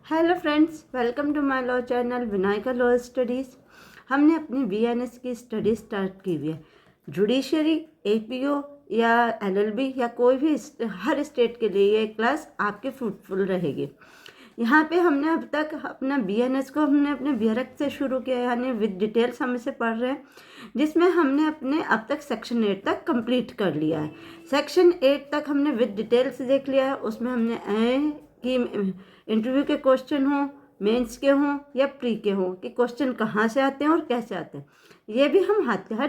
Hello friends, welcome to my law channel Vinayaka law studies. हमने अपनी BNS की study start की हुई है। जुडिशरी, एपीओ या एलएलबी या कोई भी हर स्टेट के लिए ये क्लास आपकी फ्रूटफुल रहेगी। यहाँ पे हमने अब तक अपना बीएनएस को हमने अपने बीआरएक से शुरू किया, यानी विद डिटेल्स हम इसे पढ़ रहे हैं, जिसमें हमने अपने अब तक सेक्शन 8 तक कंप्लीट कर लिया है। सेक्शन 8 तक हमने विद डिटेल्स देख लिया है। उसमें हमने कि इंटरव्यू के क्वेश्चन हों, मेंस के हों या प्री के हों, कि क्वेश्चन कहाँ से आते हैं और कैसे आते हैं, ये भी हम हाथ के हाथ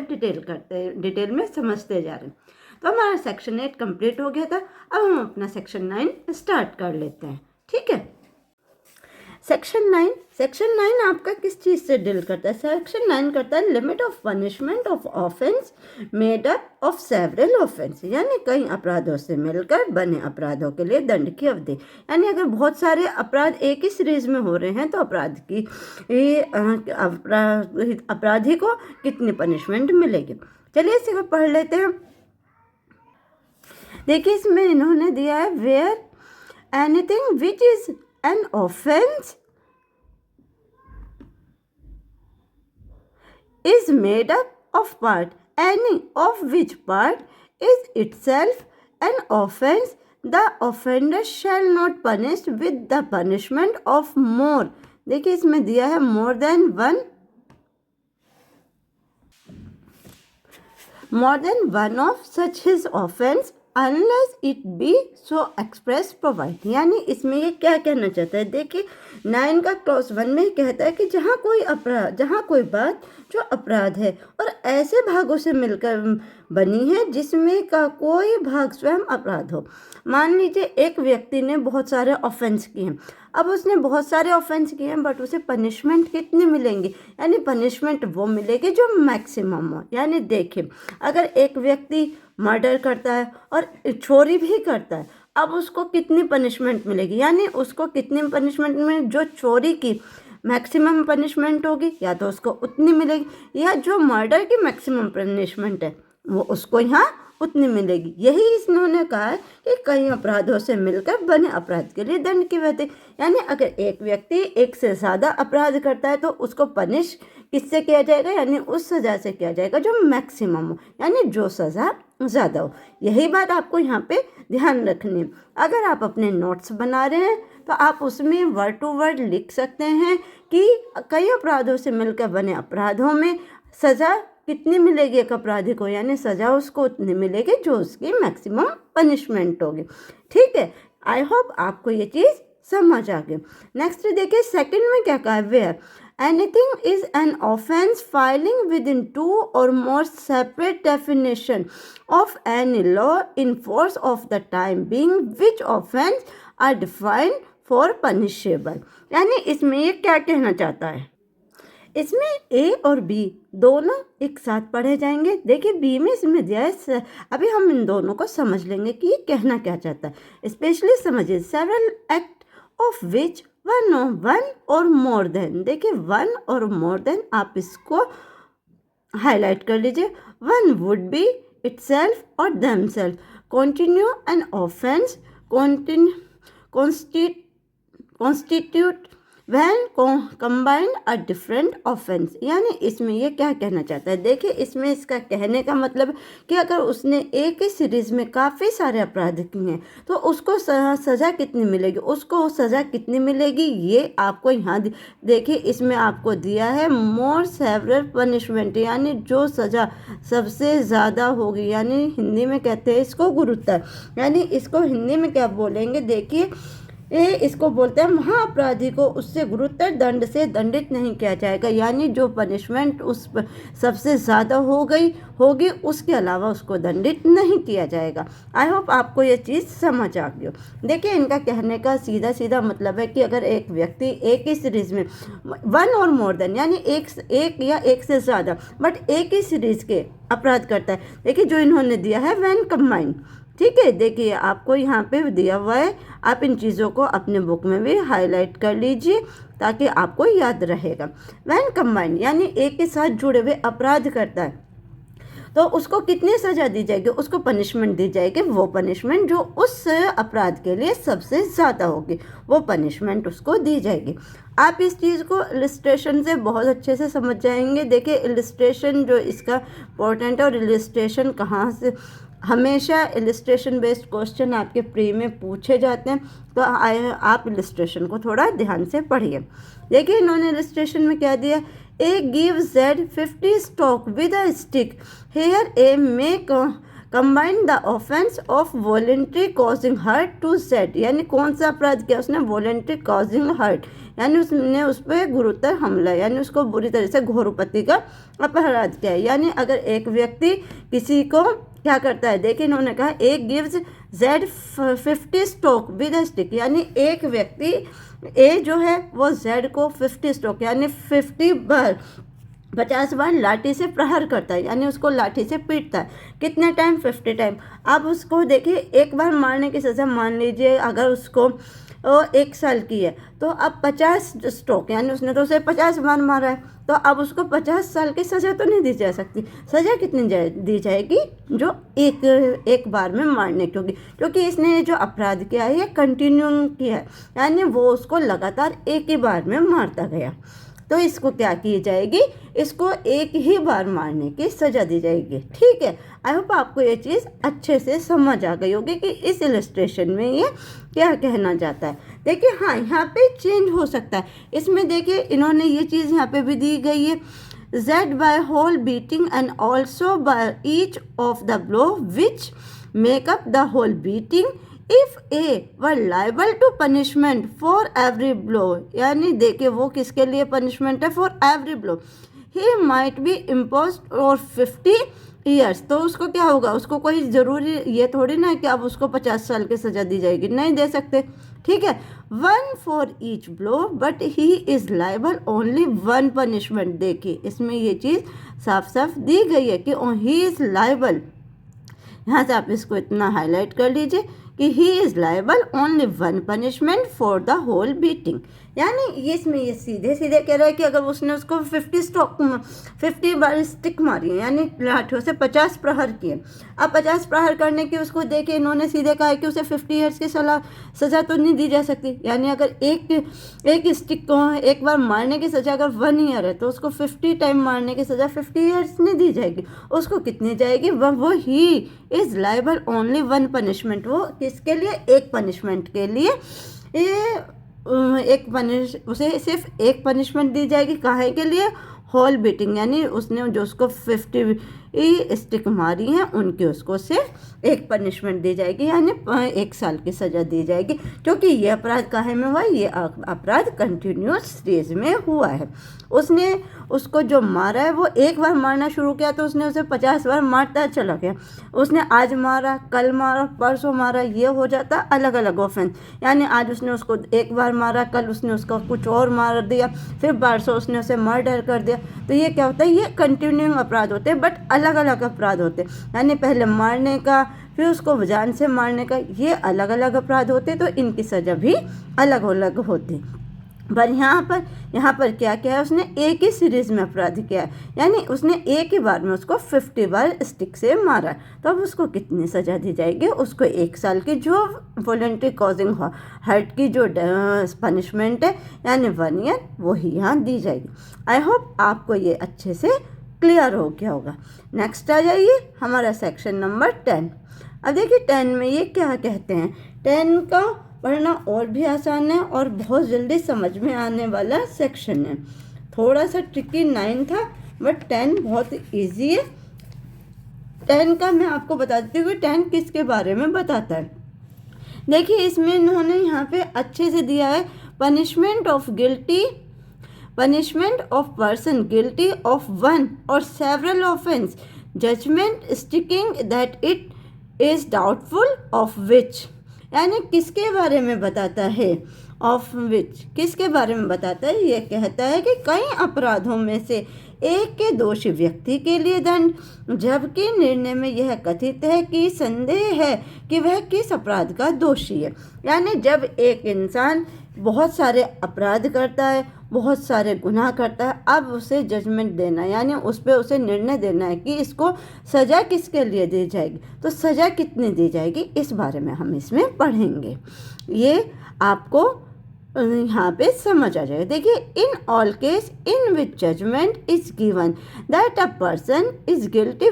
डिटेल में समझते जा रहे हैं। तो हमारा सेक्शन 8 कंप्लीट हो गया था। अब हम अपना सेक्शन 9 स्टार्ट कर लेते हैं। ठीक है। सेक्शन 9 आपका किस चीज़ से डील करता है? सेक्शन 9 करता है limit of punishment of offence made up of several offence, यानी कई अपराधों से मिलकर बने अपराधों के लिए दंड की अवधि। यानी अगर बहुत सारे अपराध एक ही सीरीज में हो रहे हैं तो अपराधी को कितनी पनिशमेंट मिलेगी। चलिए इसे को पढ़ लेते हैं। देखिए इसमें इन्होंने दिया है wear anything which is an offense is made up of part, any of which part is itself an offense, the offender shall not punished with the punishment of more। देखिए इसमें दिया है more than one of such his offense unless it be so express provide। यानी इसमें ये क्या कहना चाहता है? देखिए 9 का क्लॉज 1 में कहता है कि जहाँ कोई बात जो अपराध है और ऐसे भागों से मिलकर बनी है जिसमें का कोई भाग स्वयं अपराध हो। मान लीजिए एक व्यक्ति ने बहुत सारे ऑफेंस किए हैं। अब उसने बहुत सारे ऑफेंस किए हैं, बट उसे पनिशमेंट कितनी मिलेंगी? यानी पनिशमेंट वो मिलेगी जो मैक्सिमम हो। यानी देखिए अगर एक व्यक्ति मर्डर करता है और चोरी भी करता है, अब उसको कितनी पनिशमेंट मिलेगी? यानी उसको कितनी पनिशमेंट में जो चोरी की मैक्सिमम पनिशमेंट होगी या तो उसको उतनी मिलेगी, या जो मर्डर की मैक्सिमम पनिशमेंट है वो उसको यहाँ उतनी मिलेगी। यही इन्होंने कहा है कि कई अपराधों से मिलकर बने अपराध के लिए दंड की अवधि। यानी अगर एक व्यक्ति एक से ज़्यादा अपराध करता है तो उसको पनिश किससे किया जाएगा? यानी उस सज़ा से किया जाएगा जो मैक्सिमम हो, यानी जो सज़ा ज़्यादा हो। यही बात आपको यहाँ पे ध्यान रखनी है। अगर आप अपने नोट्स बना रहे हैं तो आप उसमें वर्ड टू वर्ड लिख सकते हैं कि कई अपराधों से मिलकर बने अपराधों में सज़ा कितनी मिलेगी एक अपराधी को, यानी सज़ा उसको उतनी मिलेगी जो उसकी मैक्सिमम पनिशमेंट होगी। ठीक है, आई होप आपको ये चीज़ समझ आ गई। नेक्स्ट देखिए सेकंड में क्या कहा है? Wear anything is an offence filing with in 2 or more separate definition of any law in force of the time being which offense are defined for punishable। यानी इसमें ये क्या कहना चाहता है? इसमें ए और बी दोनों एक साथ पढ़े जाएंगे। देखिए बी में इसमें दिया है, अभी हम इन दोनों को समझ लेंगे कि ये कहना क्या चाहता है। स्पेशली समझिए several act of which one और मोर देन। देखिए 1 और मोर देन आप इसको हाईलाइट कर लीजिए। 1 वुड बी इटसेल्फ और themselves. Continue an offence constitute when combined a different offence. यानी इसमें ये क्या कहना चाहता है? देखिए इसमें इसका कहने का मतलब कि अगर उसने एक ही सीरीज में काफ़ी सारे अपराध किए हैं तो उसको सज़ा कितनी मिलेगी, उसको सज़ा कितनी मिलेगी, ये आपको यहाँ देखिए इसमें आपको दिया है मोर सेवरल पनिशमेंट, यानी जो सज़ा सबसे ज़्यादा होगी। यानी हिंदी में कहते हैं इसको गुरुतर। यानी इसको हिंदी में क्या बोलेंगे? देखिए इसको बोलते हैं महाअपराधी को उससे गुरुतर दंड से दंडित नहीं किया जाएगा। यानी जो पनिशमेंट उस सबसे ज़्यादा होगी उसके अलावा उसको दंडित नहीं किया जाएगा। आई होप आपको ये चीज़ समझ आ गई हो। देखिए इनका कहने का सीधा मतलब है कि अगर एक व्यक्ति एक ही सीरीज में 1 और मोर देन यानी एक या एक से ज़्यादा बट एक ही सीरीज के अपराध करता है। देखिए जो इन्होंने दिया है व्हेन कंबाइंड। ठीक है, देखिए आपको यहाँ पे दिया हुआ है, आप इन चीज़ों को अपने बुक में भी हाईलाइट कर लीजिए ताकि आपको याद रहेगा। व्हेन कंबाइंड यानी एक के साथ जुड़े हुए अपराध करता है तो उसको कितनी सज़ा दी जाएगी, उसको पनिशमेंट दी जाएगी, वो पनिशमेंट जो उस अपराध के लिए सबसे ज़्यादा होगी वो पनिशमेंट उसको दी जाएगी। आप इस चीज़ को इलस्ट्रेशन से बहुत अच्छे से समझ जाएंगे। देखिए इलस्ट्रेशन जो इसका इम्पोर्टेंट है, और इलस्ट्रेशन कहाँ से, हमेशा इलस्ट्रेशन बेस्ड क्वेश्चन आपके प्री में पूछे जाते हैं, तो आप इलस्ट्रेशन को थोड़ा ध्यान से पढ़िए। देखिए इन्होंने इलस्ट्रेशन में क्या दिया, A give Z 50 stroke with a stick, here A may combine the offence of voluntary causing hurt to Z. यानी कौन सा अपराध किया उसने, वॉलेंट्री कॉजिंग हर्ट, यानी उसने उस पर गुरुतर हमला, यानी उसको बुरी तरह से घोरपति का अपराध किया है। यानी अगर एक व्यक्ति किसी को क्या करता है, देखिए इन्होंने कहा एक gives Z 50 stroke with a stick, यानी एक व्यक्ति ए जो है वो जेड को 50 स्टोक यानी 50 बार लाठी से प्रहार करता है, यानी उसको लाठी से पीटता है। कितने टाइम, 50 टाइम। अब उसको देखिए एक बार मारने की सज़ा, मान लीजिए अगर उसको 1 साल की है, तो अब 50 स्ट्रोक, यानी उसने तो उसे 50 बार मारा है, तो अब उसको 50 साल की सज़ा तो नहीं दी जा सकती। सज़ा कितनी दी जाएगी, जो एक बार में मारने की होगी, क्योंकि इसने जो अपराध किया है ये कंटिन्यू किया है, यानी वो उसको लगातार एक ही बार में मारता गया। तो इसको क्या की जाएगी, इसको एक ही बार मारने की सज़ा दी जाएगी। ठीक है, आई होप आपको ये चीज़ अच्छे से समझ आ गई होगी कि इस इलस्ट्रेशन में ये क्या कहना चाहता है। देखिए हाँ, यहाँ पे चेंज हो सकता है। इसमें देखिए इन्होंने ये चीज़ यहाँ पे भी दी गई है, Z by whole beating and also by each of the blow which make up the whole beating if A were liable to punishment for every blow। यानी देखिए वो किसके लिए पनिशमेंट है, for every blow he might be imposed or 50 years। तो उसको क्या होगा, उसको कोई ज़रूरी ये थोड़ी ना है कि अब उसको 50 साल की सज़ा दी जाएगी, नहीं दे सकते। ठीक है, 1 for each blow but he is liable only 1 punishment। देखिए इसमें ये चीज़ साफ साफ दी गई है कि he is liable, यहाँ से आप इसको इतना हाईलाइट कर लीजिए कि he is liable only 1 punishment for the whole beating. यानी ये इसमें ये सीधे सीधे कह रहा है कि अगर उसने उसको 50 बार स्टिक मारी है, यानी लाठियों से 50 प्रहार किए, अब 50 प्रहार करने की उसको देखिए इन्होंने सीधे कहा है कि उसे 50 ईयर्स की सज़ा तो नहीं दी जा सकती। यानी अगर एक स्टिक को एक बार मारने की सज़ा अगर 1 ईयर है, तो उसको 50 टाइम मारने की सज़ा 50 ईयर्स नहीं दी जाएगी। उसको कितनी जाएगी, वो ही इज़ लाइबल ओनली 1 पनिशमेंट। वो किसके लिए, एक पनिशमेंट के लिए ये उसे सिर्फ एक पनिशमेंट दी जाएगी। काहे के लिए, होल बीटिंग, यानी उसने जो उसको 50 स्टिक मारी हैं उनकी उसको सिर्फ एक पनिशमेंट दी जाएगी, यानी 1 साल की सज़ा दी जाएगी। क्योंकि ये अपराध काहे में हुआ, ये अपराध कंटिन्यूस सीरीज में हुआ है। उसने उसको जो मारा है वो एक बार मारना शुरू किया तो उसने उसे 50 बार मारता चला गया। उसने आज मारा, कल मारा, परसों मारा, ये हो जाता अलग अलग ऑफेंस। यानी आज उसने उसको एक बार मारा, कल उसने उसको कुछ और मार दिया, फिर परसों उसने उसे मर्डर कर दिया। तो ये क्या होता है, ये कंटिन्यूइंग अपराध होते हैं, बट अलग अलग अपराध होते हैं। यानी पहले मारने का, फिर उसको जान से मारने का, ये अलग अलग अपराध होते हैं, तो इनकी सज़ा भी अलग अलग होती। पर यहाँ पर क्या किया है, उसने एक ही सीरीज़ में अपराध किया है, यानी उसने एक ही बार में उसको 50 बार स्टिक से मारा। तो अब उसको कितनी सज़ा दी जाएगी, उसको 1 साल की जो वॉलंटरी कॉजिंग हर्ट की जो पनिशमेंट है, यानी 1 ईयर, वो ही यहाँ दी जाएगी। आई होप आपको ये अच्छे से क्लियर हो गया होगा। नेक्स्ट आ जाइए हमारा सेक्शन नंबर 10। अब देखिए 10 में ये क्या कहते हैं। 10 का पढ़ना और भी आसान है और बहुत जल्दी समझ में आने वाला सेक्शन है। थोड़ा सा ट्रिकी 9 था, बट 10 बहुत इजी है। 10 का मैं आपको बता देती हूँ कि 10 किसके बारे में बताता है। देखिए इसमें इन्होंने यहाँ पे अच्छे से दिया है, punishment of person guilty of 1 और several offence, judgment stating that it is doubtful of which. यानी किसके बारे में बताता है, ऑफ विच किसके बारे में बताता है। ये कहता है कि कई अपराधों में से एक के दोषी व्यक्ति के लिए दंड, जबकि निर्णय में यह कथित है कि संदेह है कि वह किस अपराध का दोषी है। यानी जब एक इंसान बहुत सारे अपराध करता है, बहुत सारे गुनाह करता है, अब उसे जजमेंट देना यानी उस पर उसे निर्णय देना है कि इसको सज़ा किसके लिए दी जाएगी, तो सज़ा कितनी दी जाएगी इस बारे में हम इसमें पढ़ेंगे। ये आपको यहाँ पे समझ आ जाएगा। देखिए, in all case in which judgment is given that a person is guilty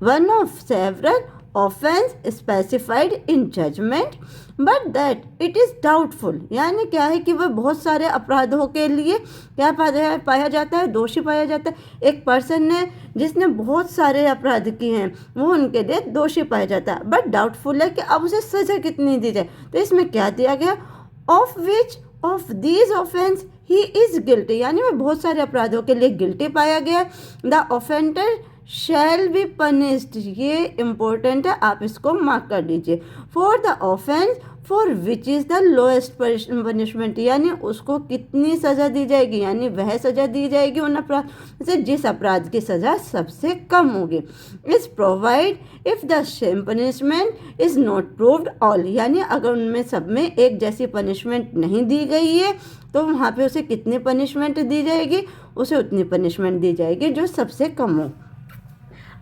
one of several offense specified in judgment but that it is doubtful, यानी क्या है कि वह बहुत सारे अपराधों के लिए क्या पाया जाता है, दोषी पाया जाता है। एक पर्सन ने जिसने बहुत सारे अपराध किए हैं वो उनके लिए दोषी पाया जाता है, बट डाउटफुल है कि अब उसे सज़ा कितनी दी जाए। तो इसमें क्या दिया गया, of which of these offence he is guilty, यानी वह बहुत सारे अपराधों के लिए गिल्टी पाया गया। The offender shall be punished, ये इम्पोर्टेंट है, आप इसको मार्क कर लीजिए। For the offence for which is the lowest punishment, यानी उसको कितनी सज़ा दी जाएगी, यानी वह सज़ा दी जाएगी उन अपराध से जिस अपराध की सज़ा सबसे कम होगी। Is provide if the same punishment is not proved all, यानी अगर उनमें सब में एक जैसी पनिशमेंट नहीं दी गई है तो वहाँ पे उसे कितनी पनिशमेंट दी जाएगी, उसे उतनी पनिशमेंट दी जाएगी जो सबसे कम हो।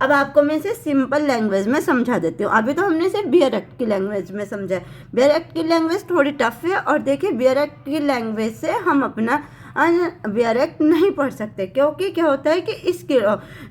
अब आपको मैं इसे सिंपल लैंग्वेज में समझा देती हूँ। अभी तो हमने सिर्फ बियर एक्ट की लैंग्वेज में समझा है। बियर एक्ट की लैंग्वेज थोड़ी टफ है, और देखिए बियर एक्ट की लैंग्वेज से हम अपना बियर एक्ट नहीं पढ़ सकते, क्योंकि क्या होता है कि इसकी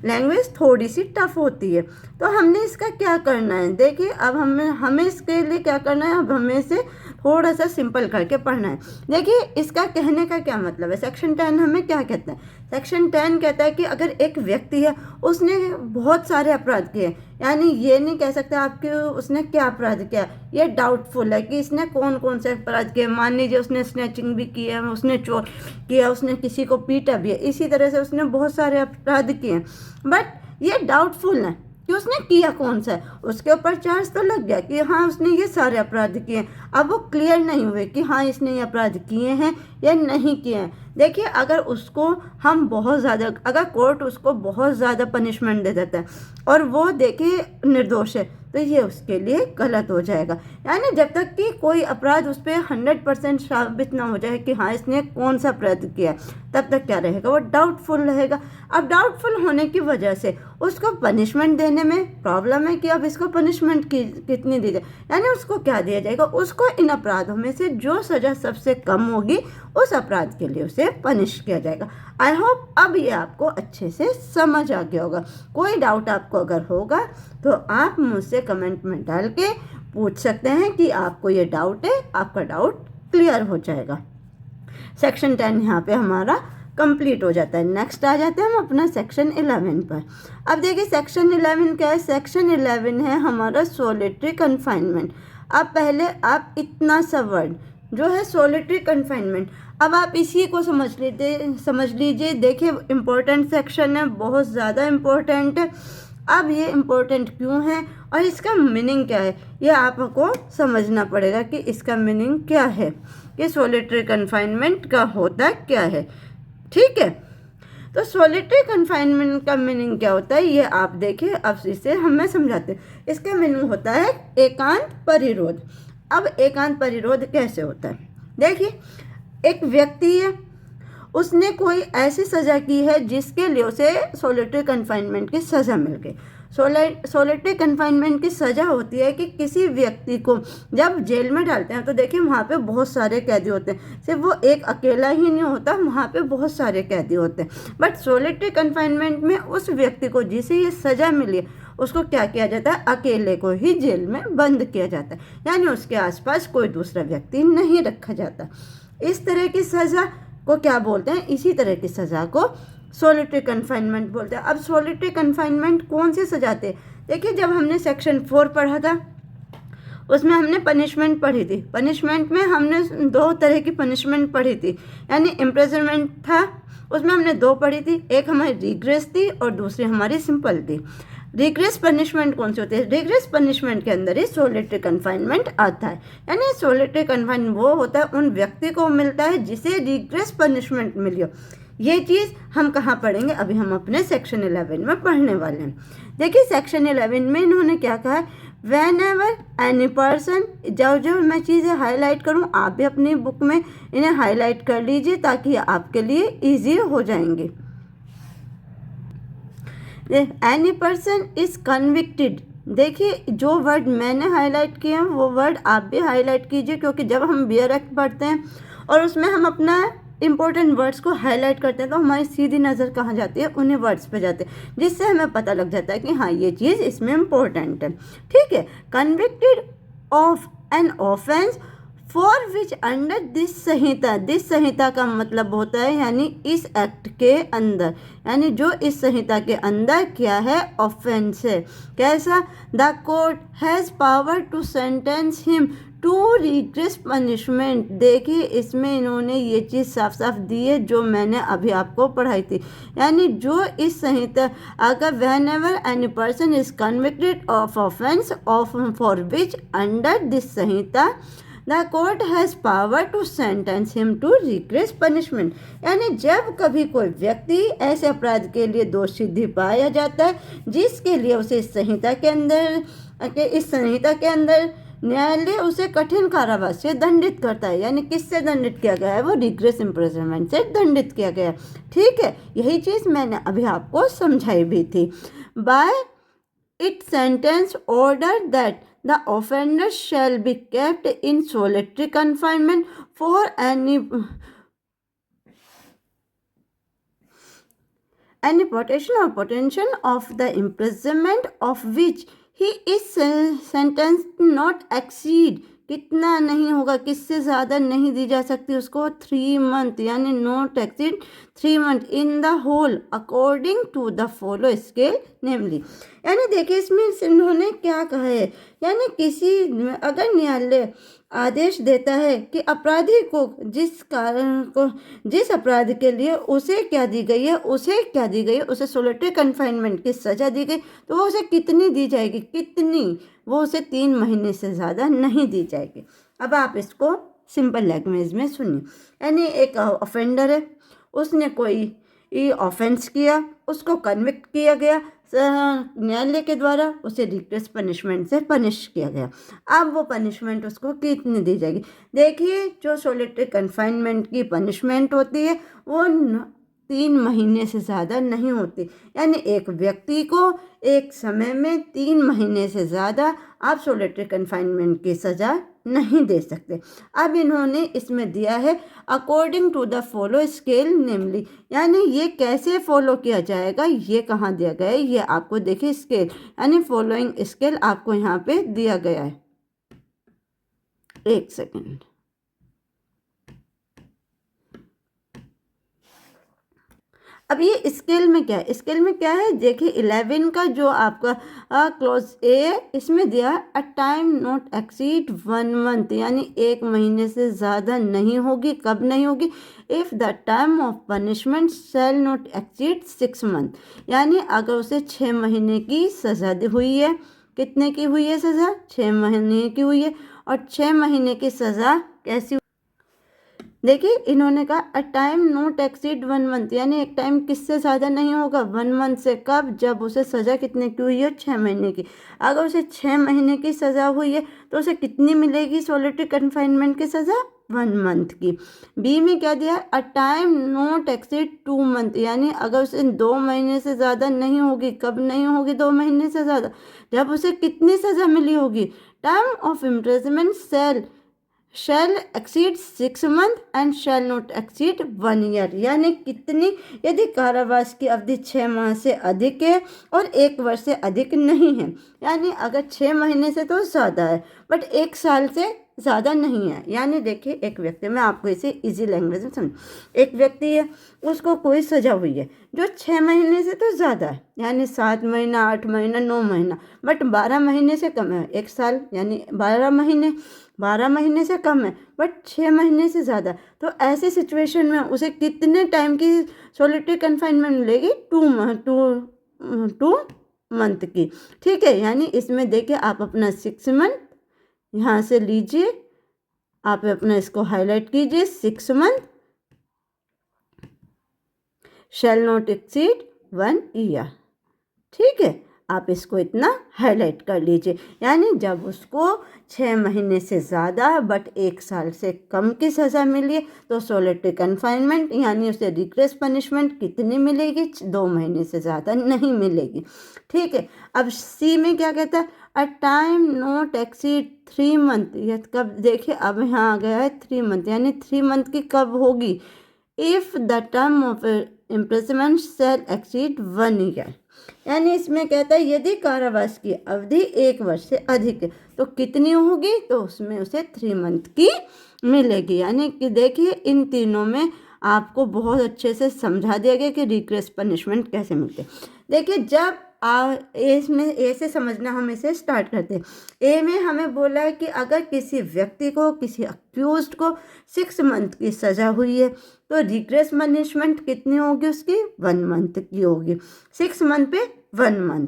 लैंग्वेज थोड़ी सी टफ होती है। तो हमने इसका क्या करना है, देखिए अब हमें इसके लिए क्या करना है, अब हमें इसे थोड़ा सा सिंपल करके पढ़ना है। देखिए इसका कहने का क्या मतलब है। सेक्शन 10 हमें क्या कहता है, सेक्शन 10 कहता है कि अगर एक व्यक्ति है उसने बहुत सारे अपराध किए, यानी ये नहीं कह सकते आप कि उसने क्या अपराध किया, ये डाउटफुल है कि इसने कौन कौन से अपराध किए। मान लीजिए उसने स्नैचिंग भी की है, उसने चोर किया, उसने किसी को पीटा भी है, इसी तरह से उसने बहुत सारे अपराध किए, बट ये डाउटफुल है कि उसने किया कौन सा है। उसके ऊपर चार्ज तो लग गया कि हाँ उसने ये सारे अपराध किए, अब वो क्लियर नहीं हुए कि हाँ इसने ये अपराध किए हैं या नहीं किए हैं। देखिए अगर उसको हम बहुत ज़्यादा, अगर कोर्ट उसको बहुत ज़्यादा पनिशमेंट दे देता है और वो देखिए निर्दोष है, तो ये उसके लिए गलत हो जाएगा। यानी जब तक कि कोई अपराध उस पर 100% साबित ना हो जाए कि हाँ इसने कौन सा अपराध किया, तब तक क्या रहेगा, वो डाउटफुल रहेगा। अब डाउटफुल होने की वजह से उसको पनिशमेंट देने में प्रॉब्लम है कि अब इसको पनिशमेंट कितनी दी जाए, यानी उसको क्या दिया जाएगा, उसको इन अपराधों में से जो सज़ा सबसे कम होगी उस अपराध के लिए उसे पनिश किया जाएगा। आई होप अब ये आपको अच्छे से समझ आ गया होगा। कोई डाउट आपको अगर होगा तो आप मुझसे कमेंट में डाल के पूछ सकते हैं कि आपको ये डाउट है, आपका डाउट क्लियर हो जाएगा। सेक्शन 10 यहाँ पे हमारा कंप्लीट हो जाता है। नेक्स्ट आ जाते हैं हम अपना सेक्शन 11 पर। अब देखिए सेक्शन 11 क्या है, सेक्शन 11 है हमारा सोलिटरी कन्फाइनमेंट। अब पहले आप इतना सा वर्ड जो है सोलिटरी कन्फाइनमेंट, अब आप इसी को समझ लीजिए। देखिए इम्पोर्टेंट सेक्शन है, बहुत ज़्यादा इम्पोर्टेंट है। अब ये इम्पोर्टेंट क्यों है और इसका मीनिंग क्या है, ये आपको समझना पड़ेगा कि इसका मीनिंग क्या है, कि सोलिटरी कन्फाइनमेंट का होता क्या है। ठीक है, तो सोलिटरी कन्फाइनमेंट का मीनिंग क्या होता है ये आप देखिए। अब इसे हमें समझाते हैं। इसका मीनिंग होता है एकांत परिरोध। अब एकांत परिरोध कैसे होता है, देखिए एक व्यक्ति है, उसने कोई ऐसी सज़ा की है जिसके लिए उसे सोलिटरी कन्फाइनमेंट की सज़ा मिल गई। सोलिटरी कन्फाइनमेंट की सज़ा होती है कि किसी व्यक्ति को जब जेल में डालते हैं तो देखिए वहाँ पे बहुत सारे कैदी होते हैं, सिर्फ वो एक अकेला ही नहीं होता, वहाँ पे बहुत सारे कैदी होते हैं। बट सोलिटरी कन्फाइनमेंट में उस व्यक्ति को जिसे ये सज़ा मिली उसको क्या किया जाता है, अकेले को ही जेल में बंद किया जाता है, यानी उसके आसपास कोई दूसरा व्यक्ति नहीं रखा जाता। इस तरह की सज़ा को क्या बोलते हैं, इसी तरह की सज़ा को सोलिटरी कन्फाइनमेंट बोलते हैं। अब सोलिटरी कन्फाइनमेंट कौन से सजाते हैं, देखिए जब हमने सेक्शन 4 पढ़ा था उसमें हमने पनिशमेंट पढ़ी थी। पनिशमेंट में हमने 2 तरह की पनिशमेंट पढ़ी थी, यानी इम्प्रिजनमेंट था, उसमें हमने 2 पढ़ी थी, एक हमारी रिग्रेस थी और दूसरी हमारी सिंपल थी। रिग्रेस पनिशमेंट कौन सी होती है, रिग्रेस पनिशमेंट के अंदर ही सोलिटरी कन्फाइनमेंट आता है। यानी सोलिटरी कन्फाइनमेंट वो होता है उन व्यक्ति को मिलता है जिसे रिग्रेस पनिशमेंट मिली हो, ये चीज़ हम कहाँ पढ़ेंगे, अभी हम अपने सेक्शन 11 में पढ़ने वाले हैं। देखिए सेक्शन 11 में इन्होंने क्या कहा है, वेन एवर एनी पर्सन, जो मैं चीज़ें हाईलाइट करूँ आप भी अपनी बुक में इन्हें हाईलाइट कर लीजिए ताकि आपके लिए ईजी हो जाएंगे। एनी पर्सन इज कन्विक्टेड, देखिए जो वर्ड मैंने हाईलाइट किए हैं वो वर्ड आप भी हाईलाइट कीजिए, क्योंकि जब हम बियर एक्ट पढ़ते हैं और उसमें हम अपना इंपॉर्टेंट वर्ड्स को हाईलाइट करते हैं तो हमारी सीधी नज़र कहाँ जाती है, उन्हीं वर्ड्स पे जाते हैं, जिससे हमें पता लग जाता है कि हाँ ये चीज़ इसमें इम्पोर्टेंट है। ठीक है, convicted of an offence for which under this Sanhita, this Sanhita का मतलब होता है यानी इस एक्ट के अंदर, यानी जो इस संहिता के अंदर क्या है, ऑफेंस है। कैसा, the court has power to sentence him to regress punishment, देखिए इसमें इन्होंने ये चीज़ साफ साफ दी है जो मैंने अभी आपको पढ़ाई थी, यानी जो इस संहिता, अगर whenever any person is convicted of offence of for which under this Sanhita the court has power to sentence him to regress punishment, यानी जब कभी कोई व्यक्ति ऐसे अपराध के लिए दोषी पाया जाता है जिसके लिए उसे इस संहिता के अंदर न्यायालय उसे कठिन कारावास से दंडित करता है, यानी किससे दंडित किया गया है, वो रिग्रेस इम्प्रिजनमेंट से दंडित किया गया है। ठीक है, यही चीज़ मैंने अभी आपको समझाई भी थी। By it sentence order that the offender shall be kept in solitary confinement for any portion or potential of the imprisonment of which he is sentenced not exceed, कितना नहीं होगा, किससे ज़्यादा नहीं दी जा सकती उसको, 3 month, यानी not exceed 3 month in the whole according to the follow scale namely, यानी देखिए इसमें इन्होंने क्या कहा है, यानी किसी अगर न्यायालय आदेश देता है कि अपराधी को जिस अपराध के लिए उसे क्या दी गई है, उसे सोलिटरी कन्फाइनमेंट की सज़ा दी गई, तो वो उसे कितनी दी जाएगी, कितनी, वो उसे 3 महीने से ज़्यादा नहीं दी जाएगी। अब आप इसको सिंपल लैंग्वेज में सुनिए, यानी एक ऑफेंडर है, उसने कोई ऑफेंस किया, उसको कन्विक्ट किया गया न्यायालय के द्वारा, उसे रिग्रेस पनिशमेंट से पनिश किया गया। अब वो पनिशमेंट उसको कितनी दी जाएगी, देखिए जो सोलिटरी कन्फाइनमेंट की पनिशमेंट होती है वो 3 महीने से ज़्यादा नहीं होती, यानी एक व्यक्ति को एक समय में 3 महीने से ज़्यादा आप सोलिटरी कन्फाइनमेंट की सज़ा नहीं दे सकते। अब इन्होंने इसमें दिया है according to the follow scale namely, यानी ये कैसे फॉलो किया जाएगा, ये कहाँ दिया गया है, ये आपको देखिए स्केल, यानी फॉलोइंग स्केल आपको यहाँ पे दिया गया है। एक सेकेंड, अब ये स्केल में क्या है, स्केल में क्या है, देखिए 11 का जो आपका क्लॉज ए है इसमें दिया है a time not exceed 1 month, यानी 1 महीने से ज़्यादा नहीं होगी, कब नहीं होगी, if the time of punishment shell not exceed 6 month, यानी अगर उसे 6 महीने की सज़ा हुई है, कितने की हुई है सज़ा, 6 महीने की हुई है, और 6 महीने की सज़ा कैसी, देखिए इन्होंने कहा a time not exceed 1 month, यानी एक टाइम किससे ज़्यादा नहीं होगा, 1 month से, कब, जब उसे सज़ा कितने की हुई है, 6 महीने की। अगर उसे 6 महीने की सज़ा हुई है तो उसे कितनी मिलेगी सोलिटरी कन्फाइनमेंट की सज़ा, 1 month की। बी में क्या दिया, a time not exceed 2 month, यानी अगर उसे 2 महीने से ज़्यादा नहीं होगी, कब नहीं होगी 2 महीने से ज़्यादा, जब उसे कितनी सज़ा मिली होगी, time of imprisonment shall exceed 6 month and shall not exceed 1 year, यानी कितनी, यदि कारावास की अवधि 6 माह से अधिक है और 1 वर्ष से अधिक नहीं है, यानी अगर 6 महीने से तो ज़्यादा है बट 1 साल से ज़्यादा नहीं है, यानी देखिए एक व्यक्ति, मैं आपको इसे इजी लैंग्वेज में समझ, एक व्यक्ति है उसको कोई सज़ा हुई है जो 6 महीने से तो ज़्यादा है, यानी 7 महीना 8 महीना 9 महीना, बट 12 महीने से कम है, 1 साल, यानी 12 महीने से कम है बट 6 महीने से ज़्यादा, तो ऐसे सिचुएशन में उसे कितने टाइम की सोलिटरी कन्फाइनमेंट मिलेगी, 2 month की। ठीक है, यानी इसमें देखिए आप अपना 6 month यहाँ से लीजिए, आप अपना इसको हाईलाइट कीजिए, 6 month shell not exceed 1 year. ठीक है, आप इसको इतना हाईलाइट कर लीजिए। यानी जब उसको 6 महीने से ज़्यादा बट 1 साल से कम की सज़ा मिली है तो सोलिटरी कन्फाइनमेंट यानी उसे रिग्रेस पनिशमेंट कितनी मिलेगी, 2 महीने से ज़्यादा नहीं मिलेगी। ठीक है, अब सी में क्या कहता है, a time not exceed 3 month. यह कब, देखिए अब यहाँ आ गया है 3 मंथ, यानी 3 मंथ की कब होगी, if the term of imprisonment shall exceed 1 year. यानी इसमें कहता है यदि कारावास की अवधि 1 वर्ष से अधिक है तो कितनी होगी, तो उसमें उसे 3 मंथ की मिलेगी। यानी कि देखिए इन तीनों में आपको बहुत अच्छे से समझा दिया गया कि रिग्रेस पनिशमेंट कैसे मिलते हैं। देखिए जब इसमें ए से समझना, हम इसे स्टार्ट करते हैं। ए में हमें बोला है कि अगर किसी व्यक्ति को, किसी अक्यूज्ड को 6 मंथ की सज़ा हुई है तो रिग्रेस पनिशमेंट कितनी होगी उसकी, 1 मंथ की होगी। 6 मंथ पे 1 मंथ।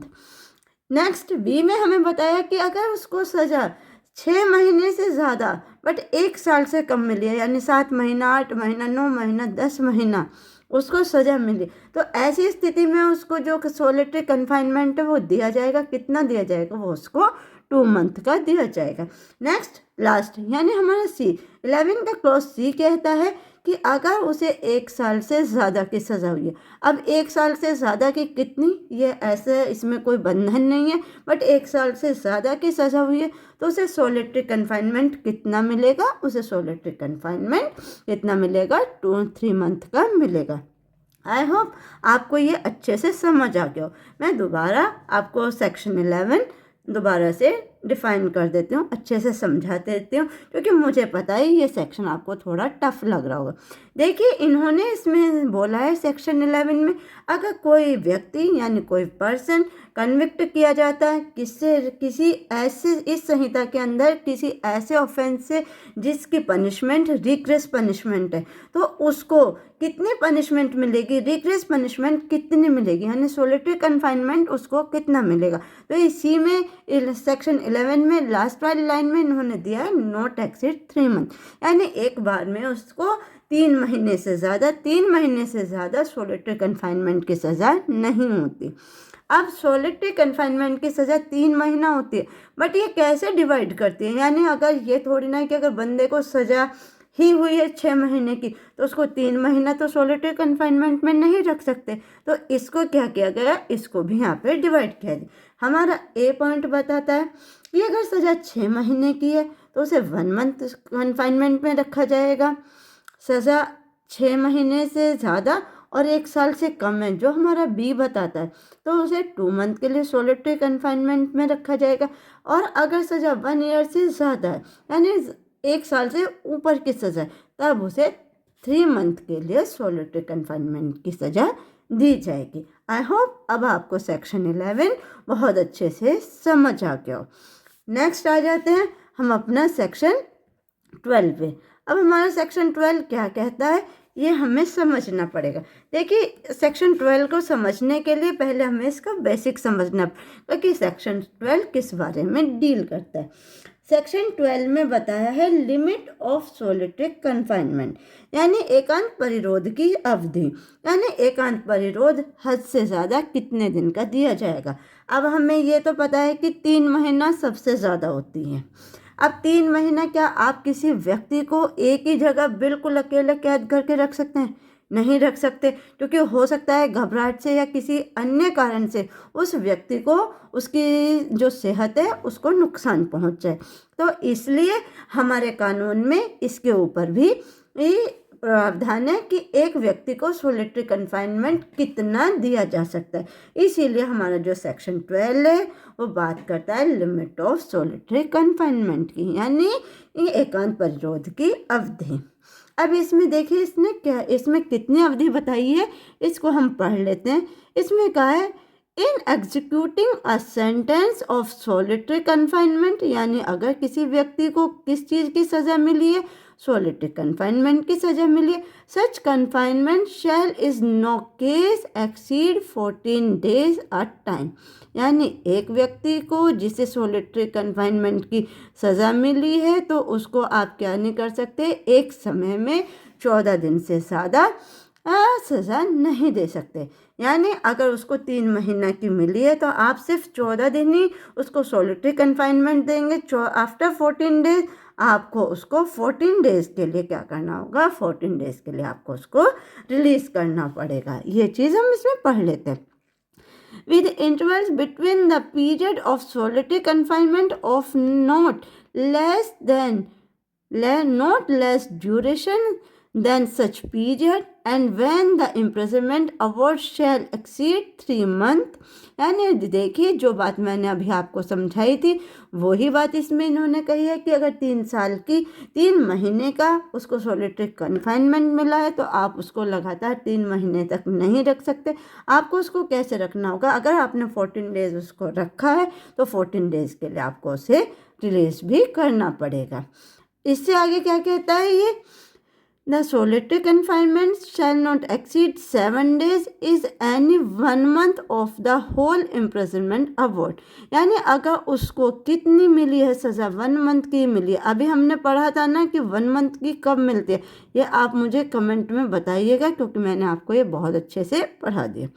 नेक्स्ट बी में हमें बताया कि अगर उसको सज़ा 6 महीने से ज़्यादा बट 1 साल से कम मिली है, यानी 7 महीना, 8 महीना, 9 महीना, 10 महीना उसको सज़ा मिली, तो ऐसी स्थिति में उसको जो सोलिटरी कन्फाइनमेंट है वो दिया जाएगा। कितना दिया जाएगा, वो उसको 2 मंथ का दिया जाएगा। नेक्स्ट लास्ट यानी हमारा सी 11 का क्लॉज सी कहता है कि अगर उसे 1 साल से ज़्यादा की सज़ा हुई है। अब 1 साल से ज़्यादा की कितनी, ये ऐसे इसमें कोई बंधन नहीं है, बट 1 साल से ज़्यादा की सज़ा हुई है तो उसे सोलिटरी कन्फाइनमेंट कितना मिलेगा, उसे सोलिटरी कन्फाइनमेंट कितना मिलेगा, 2-3 मंथ का मिलेगा। आई होप आपको ये अच्छे से समझ आ गया हो। मैं दोबारा आपको सेक्शन 11 दोबारा से डिफ़ाइन कर देती हूँ, अच्छे से समझा देती हूँ, क्योंकि मुझे पता है ये सेक्शन आपको थोड़ा टफ लग रहा होगा। देखिए इन्होंने इसमें बोला है सेक्शन 11 में, अगर कोई व्यक्ति यानी कोई पर्सन कन्विक्ट किया जाता है किसी ऐसे, इस संहिता के अंदर किसी ऐसे ऑफेंस से जिसकी पनिशमेंट रिग्रेस पनिशमेंट है, तो उसको कितनी पनिशमेंट मिलेगी, रिग्रेस पनिशमेंट कितनी मिलेगी, यानी सोलिटरी कन्फाइनमेंट उसको कितना मिलेगा। तो इसी में सेक्शन 11 में लास्ट वाली लाइन में इन्होंने दिया है नॉट एक्सीड 3 मंथ, यानी एक बार में उसको 3 महीने से ज़्यादा सोलिटरी कन्फाइनमेंट की सज़ा नहीं होती। अब सोलिटरी कन्फाइनमेंट की सज़ा 3 महीना होती है, बट ये कैसे डिवाइड करती है, यानी अगर ये थोड़ी ना कि अगर बंदे को सज़ा ही हुई है 6 महीने की तो उसको 3 महीना तो सोलिटरी कन्फाइनमेंट में नहीं रख सकते। तो इसको क्या किया गया, इसको भी यहाँ पे डिवाइड किया गया। हमारा ए पॉइंट बताता है कि अगर सज़ा 6 महीने की है तो उसे 1 मंथ कन्फाइनमेंट में रखा जाएगा। सज़ा 6 महीने से ज़्यादा और 1 साल से कम है, जो हमारा बी बताता है, तो उसे 2 मंथ के लिए सोलिटरी कन्फाइनमेंट में रखा जाएगा। और अगर सज़ा 1 ईयर से ज़्यादा है, यानी 1 साल से ऊपर की सज़ा है, तब उसे 3 मंथ के लिए सोलिटरी कन्फाइनमेंट की सज़ा दी जाएगी। आई होप अब आपको सेक्शन 11 बहुत अच्छे से समझ आ गया हो। नेक्स्ट आ जाते हैं हम अपना सेक्शन 12 पे। अब हमारा सेक्शन 12 क्या कहता है, ये हमें समझना पड़ेगा। देखिए सेक्शन 12 को समझने के लिए पहले हमें इसका बेसिक समझना पड़ेगा कि सेक्शन 12 किस बारे में डील करता है। सेक्शन 12 में बताया है लिमिट ऑफ सोलिटरी कन्फाइनमेंट, यानी एकांत परिरोध की अवधि, यानी एकांत परिरोध हद से ज़्यादा कितने दिन का दिया जाएगा। अब हमें ये तो पता है कि 3 महीना सबसे ज़्यादा होती है। अब 3 महीना क्या आप किसी व्यक्ति को एक ही जगह बिल्कुल अकेले कैद करके रख सकते हैं? नहीं रख सकते, क्योंकि हो सकता है घबराहट से या किसी अन्य कारण से उस व्यक्ति को उसकी जो सेहत है उसको नुकसान पहुंच जाए। तो इसलिए हमारे कानून में इसके ऊपर भी प्रावधान है कि एक व्यक्ति को सोलिटरी कन्फाइनमेंट कितना दिया जा सकता है। इसीलिए हमारा जो सेक्शन 12 है वो बात करता है लिमिट ऑफ सोलिटरी कन्फाइनमेंट की, यानी एकांत परिरोध की अवधि। अब इसमें देखिए इसमें कितनी अवधि बताई है, इसको हम पढ़ लेते हैं। इसमें कहा है in executing a sentence of solitary confinement, यानी अगर किसी व्यक्ति को किस चीज़ की सज़ा मिली है, सोलिटरी कन्फाइनमेंट की सज़ा मिली है, such confinement shall is no case exceed 14 days a time, यानी एक व्यक्ति को जिसे सोलिटरी कन्फाइनमेंट की सज़ा मिली है तो उसको आप क्या नहीं कर सकते, एक समय में 14 दिन से ज़्यादा सज़ा नहीं दे सकते। यानी अगर उसको 3 महीना की मिली है तो आप सिर्फ 14 दिन ही उसको सॉलिटरी कन्फाइनमेंट देंगे। आफ्टर 14 डेज आपको उसको 14 डेज़ के लिए क्या करना होगा, 14 डेज़ के लिए आपको उसको रिलीज़ करना पड़ेगा। ये चीज़ हम इसमें पढ़ लेते हैं। with intervals between the period of solitary confinement of less than not less duration than such period, and when the imprisonment award shall exceed 3 months। यानी देखिए जो बात मैंने अभी आपको समझाई थी वही बात इसमें इन्होंने कही है कि अगर 3 महीने का उसको सॉलिटरी कन्फाइनमेंट मिला है तो आप उसको लगातार 3 महीने तक नहीं रख सकते। आपको उसको कैसे रखना होगा, अगर आपने 14 डेज उसको रखा है तो 14 डेज के लिए आपको उसे रिलीज भी करना पड़ेगा। इससे आगे क्या कहता है ये, the solitary confinement shall not exceed 7 days is any 1 month of the whole imprisonment award। यानी अगर उसको कितनी मिली है सज़ा, 1 मंथ की मिली है। अभी हमने पढ़ा था ना कि 1 मंथ की कब मिलती है, ये आप मुझे कमेंट में बताइएगा क्योंकि मैंने आपको ये बहुत अच्छे से पढ़ा दिया।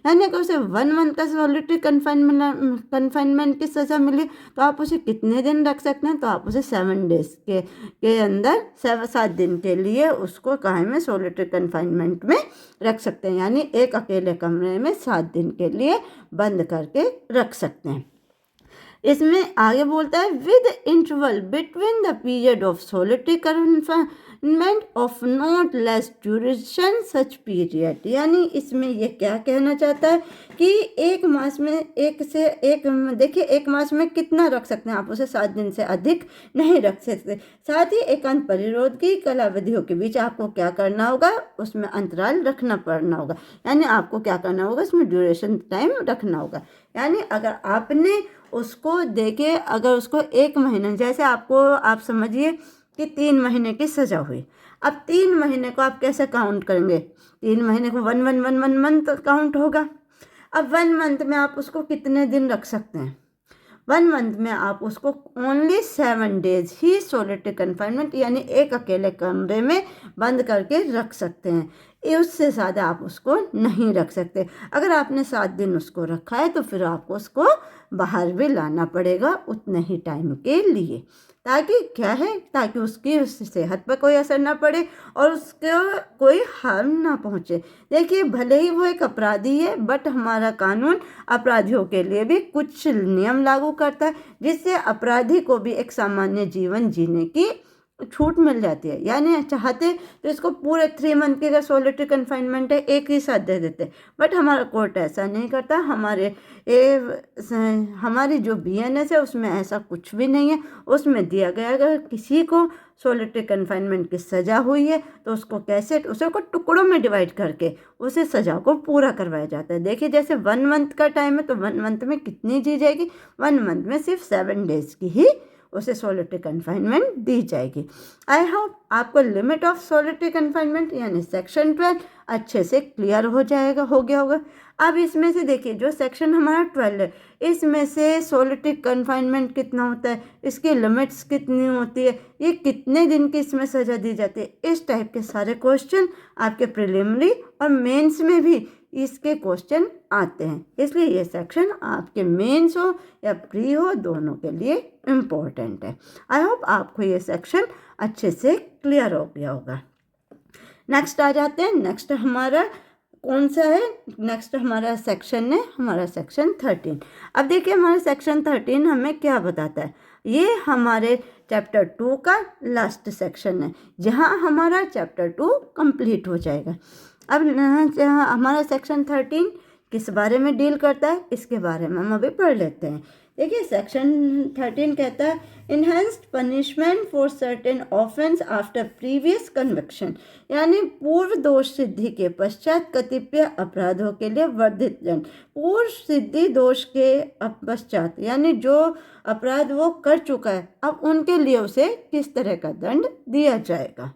यानी अगर उसे 1 मंथ का सॉलिटरी कन्फाइनमेंट की सज़ा मिली तो आप उसे कितने दिन रख सकते हैं, तो आप उसे 7 डेज के अंदर 7 दिन के लिए उसको कहाँ में सॉलिटरी कन्फाइनमेंट में रख सकते हैं। यानी एक अकेले कमरे में 7 दिन के लिए बंद करके रख सकते हैं। इसमें आगे बोलता है with interval between the period of solitary confinement of not less duration such period. यानी इसमें ये क्या कहना चाहता है कि एक मास में देखिए एक मास में कितना रख सकते हैं आप उसे, 7 दिन से अधिक नहीं रख सकते। साथ ही एकांत परिरोध की कालावधियों के बीच आपको क्या करना होगा, उसमें अंतराल रखना पड़ना होगा। यानी आपको क्या करना होगा, इसमें ड्यूरेशन टाइम रखना होगा। यानी अगर आपने उसको देखे, अगर उसको 1 महीने, जैसे आपको आप समझिए कि 3 महीने की सज़ा हुई, अब 3 महीने को आप कैसे काउंट करेंगे, 3 महीने को 1 मंथ काउंट होगा। अब 1 मंथ में आप उसको कितने दिन रख सकते हैं, 1 मंथ में आप उसको ओनली 7 डेज ही सॉलिटरी कन्फाइनमेंट यानी एक अकेले कमरे में बंद करके रख सकते हैं। उससे ज़्यादा आप उसको नहीं रख सकते। अगर आपने 7 दिन उसको रखा है तो फिर आपको उसको बाहर भी लाना पड़ेगा उतने ही टाइम के लिए, ताकि क्या है, ताकि उसकी सेहत पर कोई असर ना पड़े और उसको कोई हार्म ना पहुँचे। देखिए भले ही वो एक अपराधी है बट हमारा कानून अपराधियों के लिए भी कुछ नियम लागू करता है जिससे अपराधी को भी एक सामान्य जीवन जीने की छूट मिल जाती है। यानी चाहते तो इसको पूरे 3 मंथ के अगर सॉलिटरी कन्फाइनमेंट है एक ही साथ दे देते, बट हमारा कोर्ट ऐसा नहीं करता। हमारी जो BNS है उसमें ऐसा कुछ भी नहीं है। उसमें दिया गया अगर किसी को सॉलिटरी कन्फाइनमेंट की सज़ा हुई है तो उसको कैसे, उसे को टुकड़ों में डिवाइड करके उसे सज़ा को पूरा करवाया जाता है। देखिए जैसे 1 मंथ का टाइम है तो 1 मंथ में कितनी दी जाएगी, 1 मंथ में सिर्फ 7 डेज की ही उसे सॉलिटरी कन्फाइनमेंट दी जाएगी। आई होप आपको लिमिट ऑफ सॉलिटरी कन्फाइनमेंट यानी सेक्शन 12 अच्छे से क्लियर हो गया होगा। अब इसमें से देखिए जो सेक्शन हमारा 12 है इसमें से सॉलिटरी कन्फाइनमेंट कितना होता है, इसकी लिमिट्स कितनी होती है, ये कितने दिन की इसमें सज़ा दी जाती है, इस टाइप के सारे क्वेश्चन आपके प्रिलिमिनरी और मेंस में भी इसके क्वेश्चन आते हैं। इसलिए ये सेक्शन आपके मेंस हो या प्री हो दोनों के लिए इम्पोर्टेंट है। आई होप आपको ये सेक्शन अच्छे से क्लियर हो गया होगा। नेक्स्ट आ जाते हैं, नेक्स्ट हमारा कौन सा है, नेक्स्ट हमारा सेक्शन है हमारा सेक्शन 13। अब देखिए हमारा सेक्शन 13 हमें क्या बताता है, ये हमारे चैप्टर 2 का लास्ट सेक्शन है जहाँ हमारा चैप्टर 2 कंप्लीट हो जाएगा। अब हमारा सेक्शन 13 किस बारे में डील करता है इसके बारे में हम अभी पढ़ लेते हैं। देखिए सेक्शन 13 कहता है enhanced punishment for certain offence after previous conviction. यानी पूर्व दोष सिद्धि के पश्चात कतिपय अपराधों के लिए वर्धित दंड। पूर्व सिद्धि दोष के पश्चात यानी जो अपराध वो कर चुका है अब उनके लिए उसे किस तरह का दंड दिया जाएगा।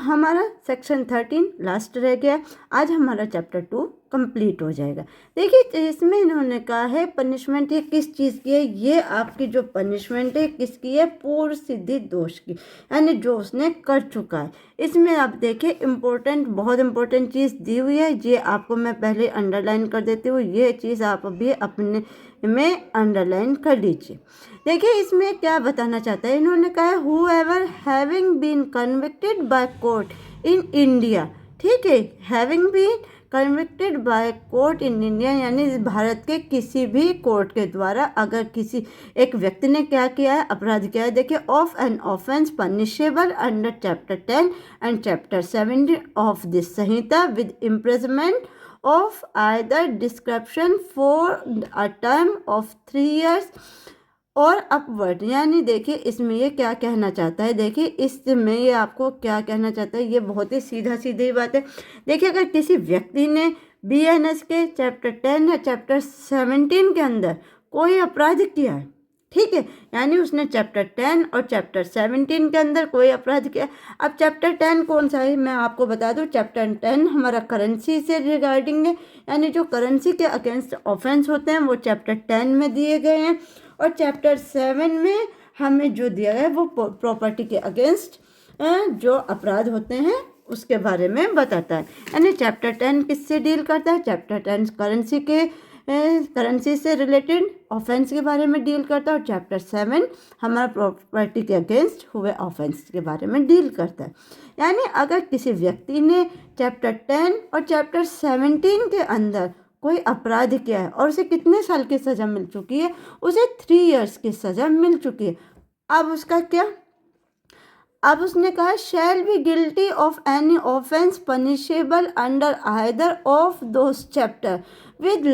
हमारा सेक्शन 13 लास्ट रह गया। आज हमारा चैप्टर 2 कंप्लीट हो जाएगा। देखिए इसमें इन्होंने कहा है पनिशमेंट ये किस चीज़ की है, ये आपकी जो पनिशमेंट है किसकी है, पूर्व सिद्धि दोष की, यानी जो उसने कर चुका है। इसमें आप देखिए इम्पोर्टेंट, बहुत इंपॉर्टेंट चीज़ दी हुई है, ये आपको मैं पहले अंडरलाइन कर देती हूँ, ये चीज़ आप अभी अपने में अंडरलाइन कर लीजिए। देखिए इसमें क्या बताना चाहता है, इन्होंने कहा है who ever having been convicted by court in India, ठीक है, having been convicted by court in India, यानी भारत के किसी भी कोर्ट के द्वारा अगर किसी एक व्यक्ति ने क्या किया है, अपराध किया है, देखिए of an offence punishable under chapter 10 and chapter 17 of this Samhita with imprisonment of either description for a term of 3 years और अपवर्ड, यानी देखिए इसमें ये क्या कहना चाहता है, देखिए इसमें ये आपको क्या कहना चाहता है, ये बहुत ही सीधा सीधी बात है। देखिए अगर किसी व्यक्ति ने BNS के चैप्टर 10 या चैप्टर 17 के अंदर कोई अपराध किया है, ठीक है, यानी उसने चैप्टर 10 और चैप्टर 17 के अंदर कोई अपराध किया। अब चैप्टर 10 कौन सा है, मैं आपको बता दूं, चैप्टर 10 हमारा करेंसी से रिगार्डिंग है, यानी जो करेंसी के अगेंस्ट ऑफेंस होते हैं वो चैप्टर 10 में दिए गए हैं, और चैप्टर 7 में हमें जो दिया है वो प्रॉपर्टी के अगेंस्ट जो अपराध होते हैं उसके बारे में बताता है। यानी चैप्टर 10 किससे डील करता है, चैप्टर 10 करेंसी से रिलेटेड ऑफेंस के बारे में डील करता है, और चैप्टर 7 हमारा प्रॉपर्टी के अगेंस्ट हुए ऑफेंस के बारे में डील करता है। यानी अगर किसी व्यक्ति ने चैप्टर 10 और चैप्टर 17 के अंदर कोई अपराध किया है और उसे कितने साल की सज़ा मिल चुकी है, उसे 3 इयर्स की सज़ा मिल चुकी है। अब उसका क्या, अब उसने कहा shall be guilty of any offence punishable under either of those chapter with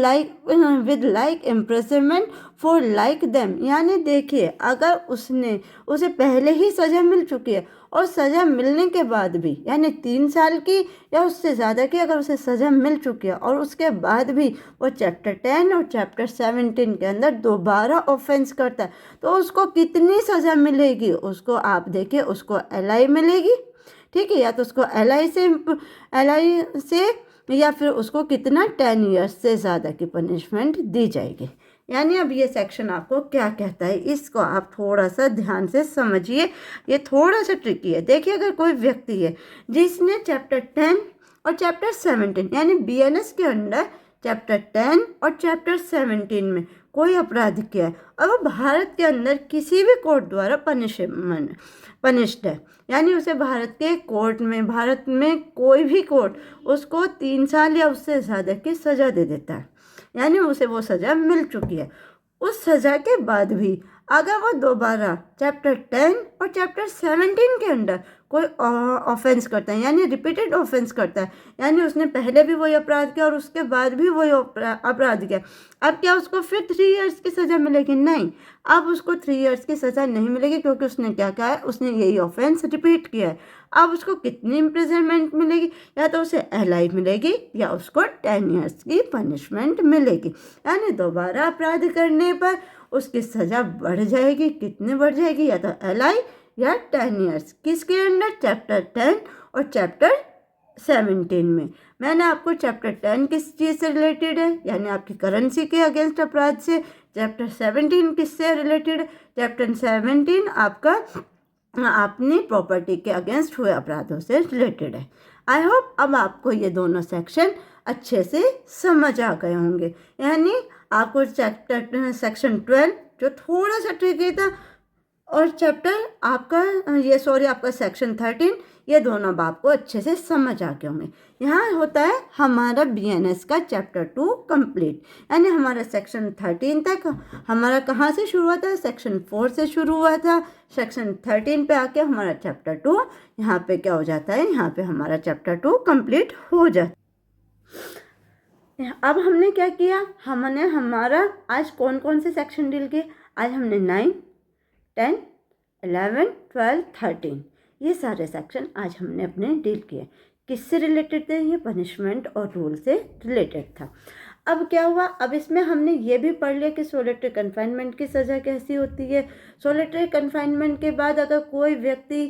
like imprisonment for like them, यानी देखिए अगर उसे पहले ही सज़ा मिल चुकी है और सज़ा मिलने के बाद भी, यानी 3 साल की या उससे ज़्यादा की अगर उसे सज़ा मिल चुकी है और उसके बाद भी वो चैप्टर 10 और चैप्टर 17 के अंदर दोबारा ऑफेंस करता है, तो उसको कितनी सज़ा मिलेगी, उसको आप देखिए उसको LI मिलेगी, ठीक है, या तो उसको LI से या फिर उसको कितना 10 इयर्स से ज़्यादा की पनिशमेंट दी जाएगी। यानी अब ये सेक्शन आपको क्या कहता है, इसको आप थोड़ा सा ध्यान से समझिए, ये थोड़ा सा ट्रिकी है। देखिए अगर कोई व्यक्ति है जिसने चैप्टर 10 और चैप्टर 17 यानी BNS के अंडर चैप्टर 10 और चैप्टर 17 में कोई अपराध किया है और वो भारत के अंदर किसी भी कोर्ट द्वारा पनिश्ड है, यानी उसे भारत के कोर्ट में, भारत में कोई भी कोर्ट उसको 3 साल या उससे ज़्यादा की सज़ा दे देता है, यानी उसे वो सज़ा मिल चुकी है। उस सज़ा के बाद भी अगर वो दोबारा चैप्टर 10 और चैप्टर 17 के अंडर कोई ऑफेंस करता है, यानी रिपीटेड ऑफेंस करता है, यानी उसने पहले भी वही अपराध किया और उसके बाद भी वही अपराध किया, अब क्या उसको फिर 3 इयर्स की सज़ा मिलेगी? नहीं, अब उसको 3 इयर्स की सज़ा नहीं मिलेगी, क्योंकि उसने क्या कहा है, उसने यही ऑफेंस रिपीट किया है। अब उसको कितनी इम्प्रिजनमेंट मिलेगी, या तो उसे LI मिलेगी या उसको 10 इयर्स की पनिशमेंट मिलेगी, यानी दोबारा अपराध करने पर उसकी सज़ा बढ़ जाएगी। कितनी बढ़ जाएगी? या तो LI या 10 इयर्स। किसके अंडर? चैप्टर 10 और चैप्टर 17 में। मैंने आपको चैप्टर 10 किस चीज़ से रिलेटेड है, यानी आपकी करेंसी के अगेंस्ट अपराध से। चैप्टर 17 किससे रिलेटेड है? चैप्टर 17 आपका अपनी प्रॉपर्टी के अगेंस्ट हुए अपराधों से रिलेटेड है। आई होप अब आपको ये दोनों सेक्शन अच्छे से समझ आ गए होंगे। यानी आपको चैप्टर सेक्शन 12 जो थोड़ा सा ट्रिकी था, और चैप्टर आपका आपका सेक्शन 13, ये दोनों अब आपको अच्छे से समझ आ गए होंगे। यहाँ होता है हमारा BNS का चैप्टर 2 कंप्लीट, यानी हमारा सेक्शन 13 तक हमारा कहाँ से शुरू हुआ था? सेक्शन 4 से शुरू हुआ था। सेक्शन 13 पे आके हमारा चैप्टर 2 यहाँ पे क्या हो जाता है, यहाँ पे हमारा चैप्टर 2 कंप्लीट हो जाता है। अब हमने क्या किया, हमने हमारा आज कौन कौन से सेक्शन डील किए? आज हमने 9, 10, 11, 12, 13 ये सारे सेक्शन आज हमने अपने डील किए। किससे रिलेटेड थे? ये पनिशमेंट और रूल से रिलेटेड था। अब क्या हुआ, अब इसमें हमने ये भी पढ़ लिया कि सोलिटरी कन्फाइनमेंट की सज़ा कैसी होती है। सोलिटरी कन्फाइनमेंट के बाद अगर कोई व्यक्ति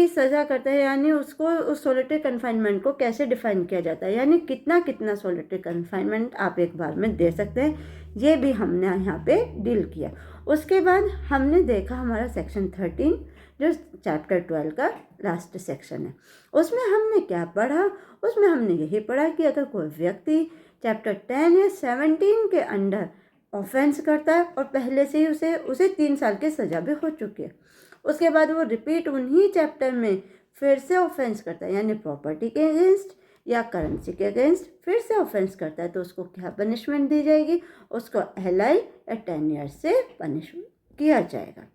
सज़ा करता है, यानी उसको उस सॉलिटरी कन्फाइनमेंट को कैसे डिफाइन किया जाता है, यानी कितना कितना सॉलिटरी कन्फाइनमेंट आप एक बार में दे सकते हैं, ये भी हमने यहाँ पे डील किया। उसके बाद हमने देखा हमारा सेक्शन 13 जो चैप्टर 12 का लास्ट सेक्शन है, उसमें हमने क्या पढ़ा, उसमें हमने यही पढ़ा कि अगर कोई व्यक्ति चैप्टर 10 या 17 के अंडर ऑफेंस करता है और पहले से ही उसे 3 साल की सज़ा भी हो चुकी है, उसके बाद वो रिपीट उन्हीं चैप्टर में फिर से ऑफेंस करता है, यानी प्रॉपर्टी के अगेंस्ट या करेंसी के अगेंस्ट फिर से ऑफेंस करता है, तो उसको क्या पनिशमेंट दी जाएगी, उसको LI या 10 ईयर्स से पनिश किया जाएगा।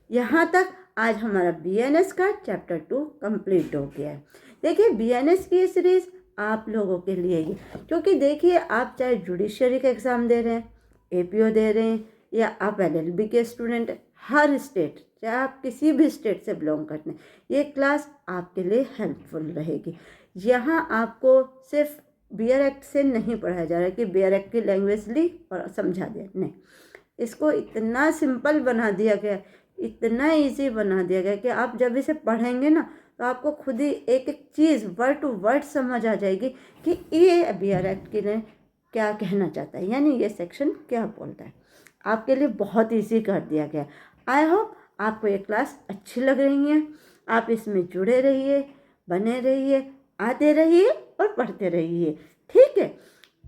यहाँ तक आज हमारा BNS का चैप्टर 2 कंप्लीट हो गया है। देखिए BNS की सीरीज़ आप लोगों के लिए ही, क्योंकि देखिए आप चाहे जुडिशरी का एग्ज़ाम दे रहे हैं, APO दे रहे हैं, या आप LLB के स्टूडेंट, हर स्टेट, चाहे आप किसी भी स्टेट से बिलोंग करते हैं, ये क्लास आपके लिए हेल्पफुल रहेगी। यहाँ आपको सिर्फ बियर एक्ट से नहीं पढ़ाया जा रहा है कि बियर एक्ट की लैंग्वेज ली और समझा दिया, नहीं, इसको इतना सिंपल बना दिया गया, इतना इजी बना दिया गया कि आप जब इसे पढ़ेंगे ना तो आपको खुद ही एक एक चीज़ वर्ड टू वर्ड समझ आ जाएगी कि ये बियर एक्ट के लिए क्या कहना चाहता है, यानी ये सेक्शन क्या बोलता है। आपके लिए बहुत इजी कर दिया गया। आई होप आपको ये क्लास अच्छी लग रही है, आप इसमें जुड़े रहिए, बने रहिए, आते रहिए और पढ़ते रहिए, ठीक है।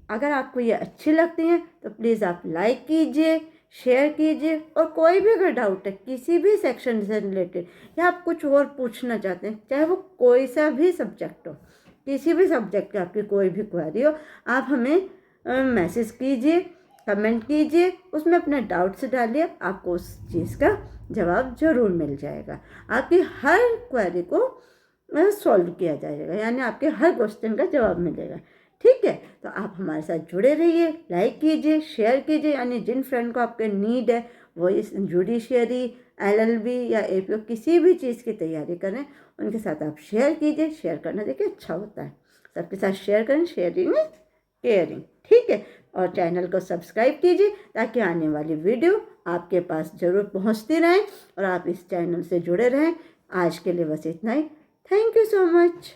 अगर आपको ये अच्छी लगती हैं तो प्लीज़ आप लाइक कीजिए, शेयर कीजिए, और कोई भी अगर डाउट है किसी भी सेक्शन से रिलेटेड या आप कुछ और पूछना चाहते हैं, चाहे वो कोई सा भी सब्जेक्ट हो, किसी भी सब्जेक्ट की आपकी कोई भी क्वेरी हो, आप हमें मैसेज कीजिए, कमेंट कीजिए, उसमें अपने डाउट्स डालिए, आपको उस चीज़ का जवाब ज़रूर मिल जाएगा। आपकी हर क्वेरी को सॉल्व किया जाएगा, यानी आपके हर क्वेश्चन का जवाब मिलेगा, ठीक है। तो आप हमारे साथ जुड़े रहिए, लाइक कीजिए, शेयर कीजिए, यानी जिन फ्रेंड को आपके नीड है वो इस जुडिशरी, LLB या APO किसी भी चीज़ की तैयारी करें, उनके साथ आप शेयर कीजिए। शेयर करना देखिए अच्छा होता है, सबके साथ शेयर करें, शेयरिंग इज केयरिंग, ठीक है। और चैनल को सब्सक्राइब कीजिए ताकि आने वाली वीडियो आपके पास ज़रूर पहुंचती रहे और आप इस चैनल से जुड़े रहें। आज के लिए बस इतना ही। Thank you so much.